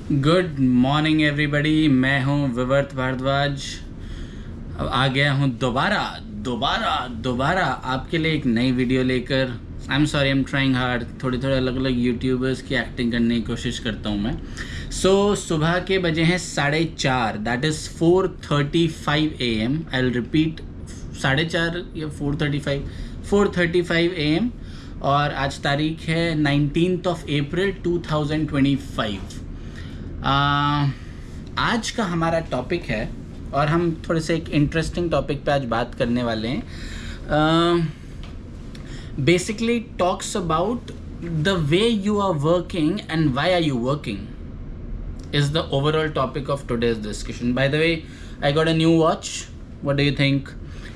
Good morning everybody. मैं हूं विवर्त भारद्वाज। अब आ गया हूं दोबारा दोबारा दोबारा आपके लिए एक नई वीडियो लेकर। I am sorry, I am trying hard. थोड़ी अलग अलग यूट्यूबर्स की एक्टिंग करने की कोशिश करता हूं मैं। सुबह के बजे हैं 4:30, that is 4:35 AM। I will repeat, 4:30 या 4:35 AM। और आज तारीख है 19th of April 2025। आज का हमारा टॉपिक है और हम थोड़े से एक इंटरेस्टिंग टॉपिक पे आज बात करने वाले हैं। Basically talks about the way you are working and why are you working is the overall topic of today's discussion. By the way, I got a new watch. What do you think?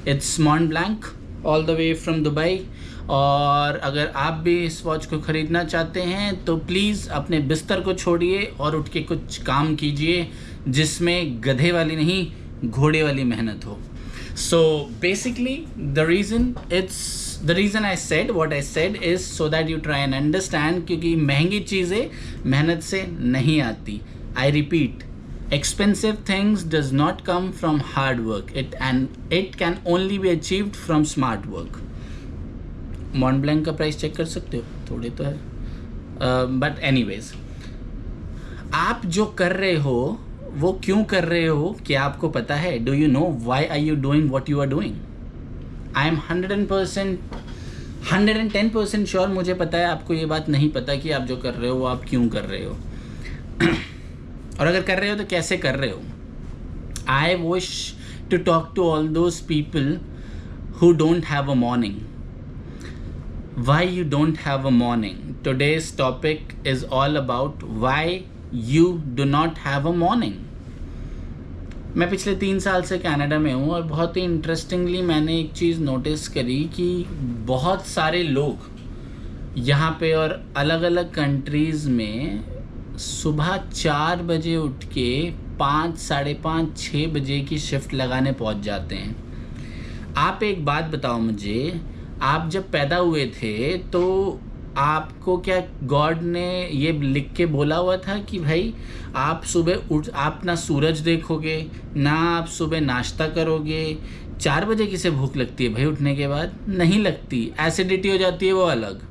It's Montblanc all the way from Dubai. और अगर आप भी इस watch को ख़रीदना चाहते हैं तो प्लीज़ अपने बिस्तर को छोड़िए और उठ के कुछ काम कीजिए जिसमें गधे वाली नहीं घोड़े वाली मेहनत हो। So basically the reason I said what I said is so that you try and understand, क्योंकि महंगी चीज़ें मेहनत से नहीं आती। I repeat, expensive things does not come from hard work, it can only be achieved from smart work. Montblanc का price check कर सकते हो, थोड़े तो है, बट एनीवेज, आप जो कर रहे हो वो क्यों कर रहे हो, क्या आपको पता है? Do you know why are you doing what you are doing? I am 110% sure, मुझे पता है आपको ये बात नहीं पता कि आप जो कर रहे हो वो आप क्यों कर रहे हो। और अगर कर रहे हो तो कैसे कर रहे हो। I wish to talk to all those people who don't have a morning. Why you don't have a morning? Today's topic is all about why you do not have a morning. मैं पिछले 3 साल से Canada में हूँ और बहुत ही interestingly मैंने एक चीज़ नोटिस करी कि बहुत सारे लोग यहाँ पे और अलग अलग कंट्रीज़ में सुबह 4 बजे उठ के 5, 5:30, 6 बजे की शिफ्ट लगाने पहुँच जाते हैं। आप एक बात बताओ मुझे, आप जब पैदा हुए थे तो आपको क्या गॉड ने ये लिख के बोला हुआ था कि भाई आप सुबह उठ, आप ना सूरज देखोगे ना आप सुबह नाश्ता करोगे? 4 बजे किसे भूख लगती है भाई उठने के बाद? नहीं लगती, एसिडिटी हो जाती है, वो अलग।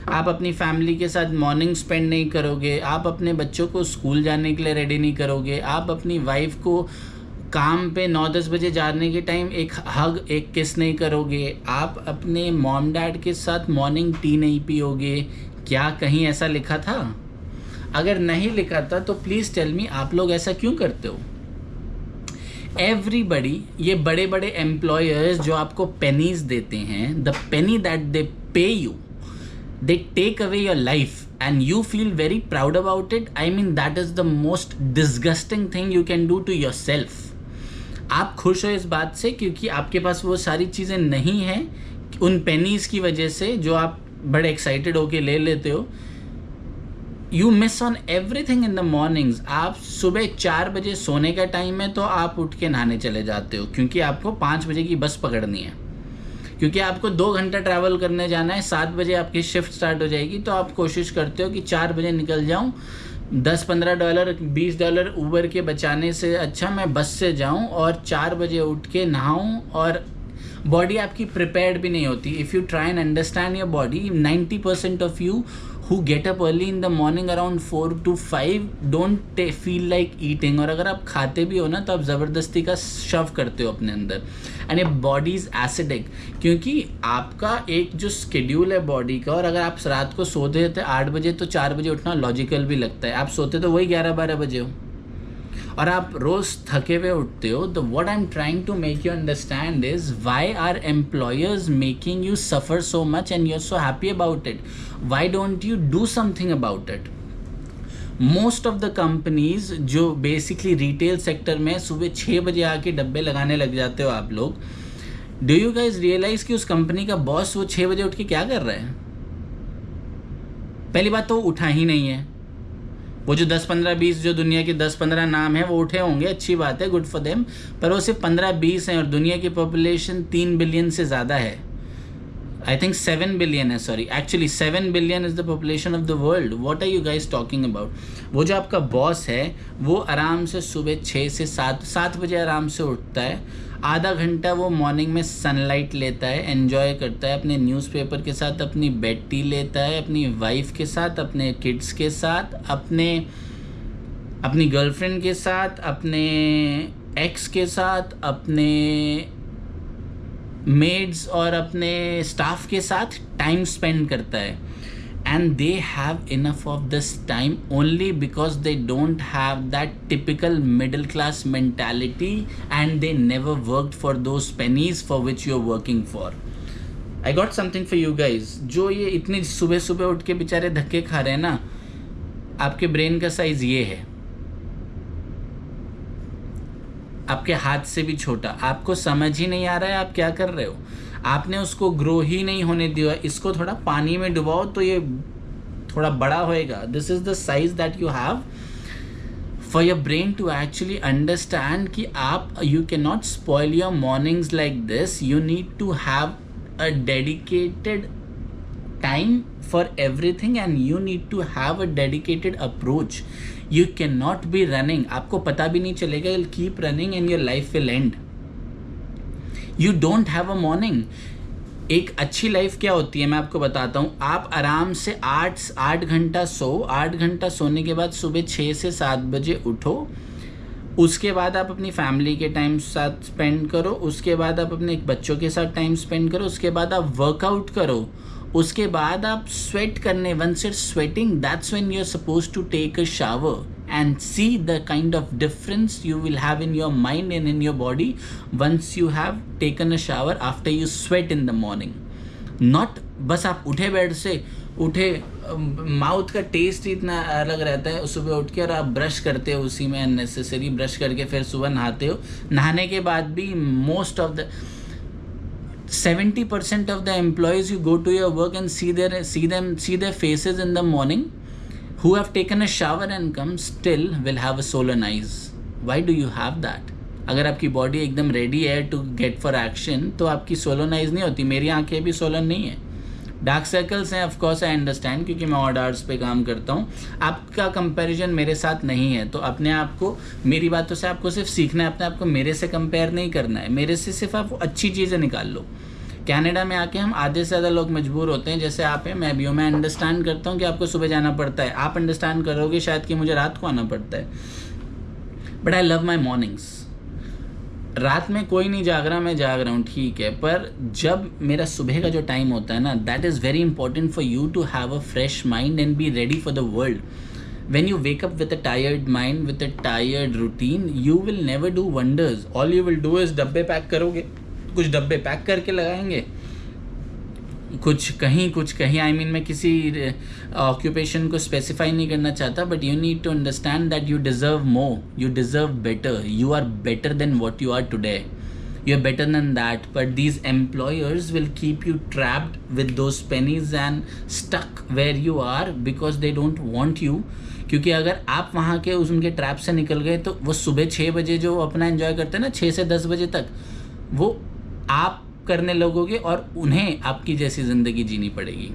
आप अपनी फैमिली के साथ मॉर्निंग स्पेंड नहीं करोगे, आप अपने बच्चों को स्कूल जाने के लिए रेडी नहीं करोगे, आप अपनी वाइफ को काम पे 9-10 बजे जाने के टाइम एक हग, एक किस नहीं करोगे, आप अपने मॉम डैड के साथ मॉर्निंग टी नहीं पियोगे। क्या कहीं ऐसा लिखा था? अगर नहीं लिखा था तो प्लीज़ टेल मी, आप लोग ऐसा क्यों करते हो? एवरीबडी, ये बड़े बड़े एम्प्लॉयर्स जो आपको पेनीज देते हैं, द पेनी दैट दे पे you, they take away your life and you feel very proud about it. I mean, that is the most disgusting thing you can do to yourself. आप खुश हो इस बात से क्योंकि आपके पास वो सारी चीज़ें नहीं हैं उन पेनीज़ की वजह से जो आप बड़े एक्साइटेड होके ले लेते हो। You miss on everything in the mornings. आप सुबह 4 बजे सोने का टाइम है तो आप उठ के नहाने चले जाते हो क्योंकि आपको 5 बजे की बस पकड़नी है, क्योंकि आपको 2 घंटा ट्रैवल करने जाना है, 7 बजे आपकी शिफ्ट स्टार्ट हो जाएगी, तो आप कोशिश करते हो कि 4 बजे निकल जाऊं। $10-15 $20 ऊबर के बचाने से अच्छा मैं बस से जाऊं और 4 बजे उठ के नहाऊं। और बॉडी आपकी प्रिपेयर्ड भी नहीं होती। If you try and understand your body, 90% of you who get up early in the morning around 4 to 5 don't feel like eating। और अगर आप खाते भी हो ना तो आप ज़बरदस्ती का शव करते हो अपने अंदर, एंड ये बॉडी इज़ एसिडिक, क्योंकि आपका एक जो स्केड्यूल है बॉडी का। और अगर आप रात को सोते थे 8 बजे तो 4 बजे उठना लॉजिकल भी लगता है। आप सोते तो वही 11-12 बजे हो और आप रोज़ थके हुए उठते हो। तो what I am trying to make you understand is why are employers making you suffer so much and you are so happy about it? Why don't you do something about it? Most of the companies जो basically retail sector में सुबह 6 बजे आके डब्बे लगाने लग जाते हो आप लोग, डू यू गाइज रियलाइज कि उस कंपनी का बॉस वो 6 बजे उठ के क्या कर रहा है? पहली बात तो उठा ही नहीं है। वो जो 10-15-20 जो दुनिया के 10-15 नाम है वो उठे होंगे, अच्छी बात है, गुड फॉर देम, पर वो सिर्फ 15-20 हैं और दुनिया की पॉपुलेशन 3 बिलियन से ज़्यादा है। I think 7 billion है, sorry, actually 7 billion is the population of the world. What are you guys talking about? वो जो आपका बॉस है वो आराम से सुबह 6 से 7 बजे आराम से उठता है, आधा घंटा वो मॉर्निंग में सनलाइट लेता है, एन्जॉय करता है अपने न्यूज़पेपर के साथ, अपनी बेड टी लेता है, अपनी वाइफ के साथ, अपने किड्स के साथ, अपनी गर्लफ्रेंड के साथ, अपने एक्स के साथ, अपने मेड्स और अपने स्टाफ के साथ टाइम स्पेंड करता है. And they have enough of this time only because they don't have that typical middle class mentality and they never worked for those pennies for which you're working for. I got something for you guys. जो ये इतनी सुबह सुबह उठ के बेचारे धक्के खा रहे हैं ना, आपके ब्रेन का साइज ये है, आपके हाथ से भी छोटा. आपको समझ ही नहीं आ रहा है आप क्या कर रहे हो, आपने उसको ग्रो ही नहीं होने दिया. इसको थोड़ा पानी में डुबाओ तो ये थोड़ा बड़ा होएगा. This is the size that you have for your brain to actually understand कि आप you can not spoil your mornings like this. You need to have a dedicated time for everything and you need to have a dedicated approach. You cannot be running, आपको पता भी नहीं चलेगा, you'll keep running and your life will end. You don't have a morning. एक अच्छी life क्या होती है मैं आपको बताता हूँ. आप आराम से 8 घंटा 8 घंटा सोने के बाद सुबह 6 से 7 बजे उठो. उसके बाद आप अपनी फैमिली के टाइम साथ स्पेंड करो. उसके बाद आप अपने बच्चों के साथ टाइम स्पेंड करो. उसके बाद आप वर्कआउट करो. उसके बाद आप स्वेट करने, once you're sweating, that's when you're supposed to take a shower and see the kind of difference you will have in your mind and in your body once you have taken a shower after you sweat in the morning. Not बस आप उठे bed से उठे, mouth का test ही इतना अलग रहता है सुबह उठ के, और आप ब्रश करते हो उसी में अननेसेसरी ब्रश करके फिर सुबह नहाते हो. नहाने के बाद भी most of the 70% of the employees, you go to your work and see their faces in the morning who have taken a shower and come still will have a swollen eyes. Why do you have that? अगर आपकी body एकदम ready है to get for action तो आपकी swollen eyes नहीं होती. मेरी आंखें भी swollen नहीं है. डार्क सर्कल्स हैं, ऑफ कोर्स आई अंडरस्टैंड, क्योंकि मैं ऑड आवर्स पे काम करता हूँ. आपका कंपैरिजन मेरे साथ नहीं है, तो अपने आप को, मेरी बातों से आपको सिर्फ सीखना है, अपने आप को मेरे से कंपेयर नहीं करना है. मेरे से सिर्फ आप अच्छी चीज़ें निकाल लो. कनाडा में आके हम आधे से ज़्यादा लोग मजबूर होते हैं, जैसे आप हैं, मैं भी हूँ. मैं अंडरस्टैंड करता हूँ कि आपको सुबह जाना पड़ता है. आप अंडरस्टैंड करोगे शायद कि मुझे रात को आना पड़ता है. But I love my mornings. रात में कोई नहीं जाग रहा, मैं जाग रहा हूँ, ठीक है, पर जब मेरा सुबह का जो टाइम होता है ना, that is very important for you to have a fresh mind and be ready for the world. When you wake up with a tired mind, with a tired routine, you will never do wonders. All you will do is डब्बे pack करोगे, कुछ डब्बे pack करके लगाएंगे, कुछ कहीं. I mean मैं किसी ऑक्यूपेशन को स्पेसिफाई नहीं करना चाहता, but you need to understand that you deserve more, you deserve better, you are better than what you are today. You are better than that, but these employers will keep you trapped with those pennies and stuck where you are because they don't want you. क्योंकि अगर आप वहाँ के उनके trap से निकल गए तो वो सुबह 6 बजे जो अपना एंजॉय करते हैं ना, 6 से 10 बजे तक, वो आप करने लगोगे और उन्हें आपकी जैसी ज़िंदगी जीनी पड़ेगी.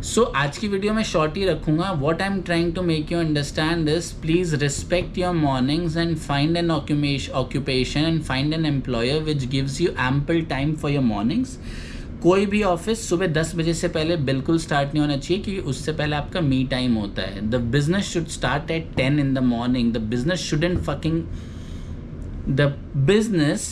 सो आज की वीडियो में शॉर्ट ही रखूँगा. What I am trying to make you understand is, please respect your mornings and find an occupation and find an employer which gives you ample time for your mornings. कोई भी office सुबह 10 बजे से पहले बिल्कुल start नहीं होना चाहिए, क्योंकि उससे पहले आपका मी टाइम होता है. The business should start at 10 in the morning. The business shouldn't fucking, the business,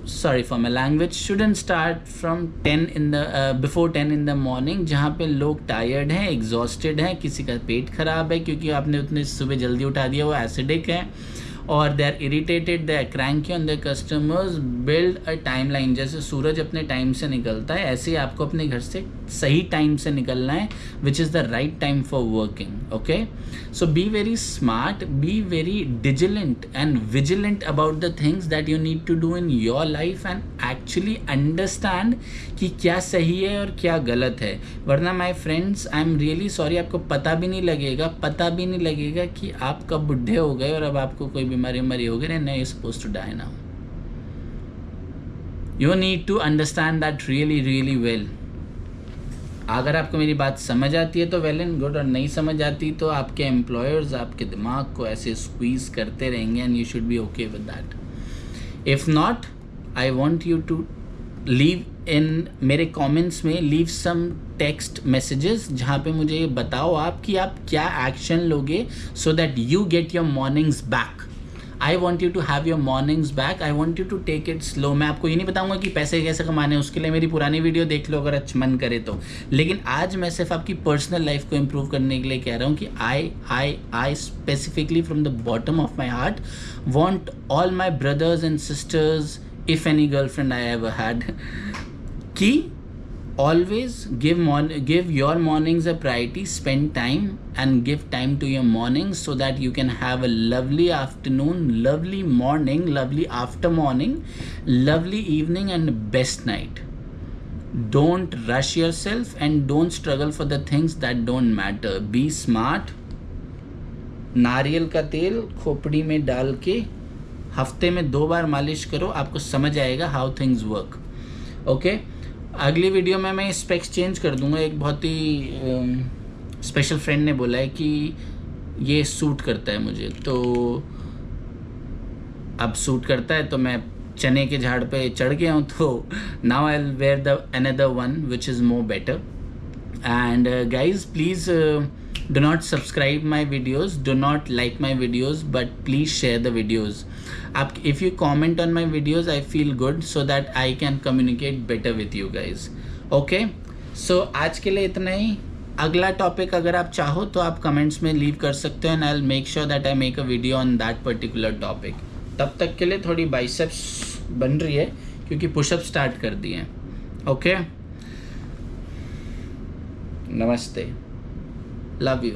sorry for my language, shouldn't start from 10 in the before 10 in the morning, जहाँ पे लोग टायर्ड हैं, एग्जॉस्टेड हैं, किसी का पेट खराब है क्योंकि आपने उतने सुबह जल्दी उठा दिया, वो एसिडिक है, और they are irritated, they are cranky on their customers. Build a time line. जैसे सूरज अपने टाइम से निकलता है, ऐसे ही आपको अपने घर से सही टाइम से निकलना है, which is the right time for working. Okay, so be very smart, be very diligent and vigilant about the things that you need to do in your life and actually understand कि क्या सही है और क्या गलत है. वरना my friends, I am really sorry, आपको पता भी नहीं लगेगा कि आप कब बुढ़े हो गए और अब आपको कोई बीमारी हो गई. नहीं, you suppose to die now. You need to understand that really, really well. अगर आपको मेरी बात समझ आती है तो वेल एंड गुड, और नहीं समझ आती तो आपके एम्प्लॉयर्स आपके दिमाग को ऐसे स्क्वीज़ करते रहेंगे and you should be okay with that. If not, I want you to leave in मेरे कमेंट्स में लीव सम टेक्स्ट मैसेजेस जहाँ पे मुझे बताओ आप कि आप क्या एक्शन लोगे so that you get your mornings back. I want you to have your mornings back, I want you to take it slow. मैं आपको ये नहीं बताऊंगा कि पैसे कैसे कमाने हैं, उसके लिए मेरी पुरानी वीडियो देख लो अगर अच्छा मन करे तो। लेकिन आज मैं सिर्फ आपकी पर्सनल लाइफ को इम्प्रूव करने के लिए कह रहा हूँ कि I specifically from the bottom of my heart want all my brothers and sisters, if any girlfriend I ever had, कि always give your mornings a priority, spend time and give time to your mornings so that you can have a lovely afternoon, lovely morning, lovely after morning, lovely evening and best night. Don't rush yourself and don't struggle for the things that don't matter. Be smart. नारियल का तेल खोपड़ी में डाल के हफ्ते में 2 बार मालिश करो, आपको समझ आएगा हाउ थिंग्स वर्क। ओके, अगली वीडियो में मैं स्पेक्स चेंज कर दूंगा। एक बहुत ही स्पेशल फ्रेंड ने बोला है कि ये सूट करता है मुझे, तो अब सूट करता है तो मैं चने के झाड़ पे चढ़ गया हूँ, तो now I will where the another one which is more better. And guys please do not subscribe my videos, do not like my videos, but please share the videos. If you comment on my videos, I feel good so that I can communicate better with you guys. Okay, so आज के लिए इतना ही। अगला topic अगर आप चाहो तो आप कमेंट्स में लीव कर सकते हो and I will make sure that I make a video on that particular topic. तब तक के लिए थोड़ी बाइसेप्स बन रही है क्योंकि पुशअप स्टार्ट कर दिए हैं। ओके, नमस्ते, love you।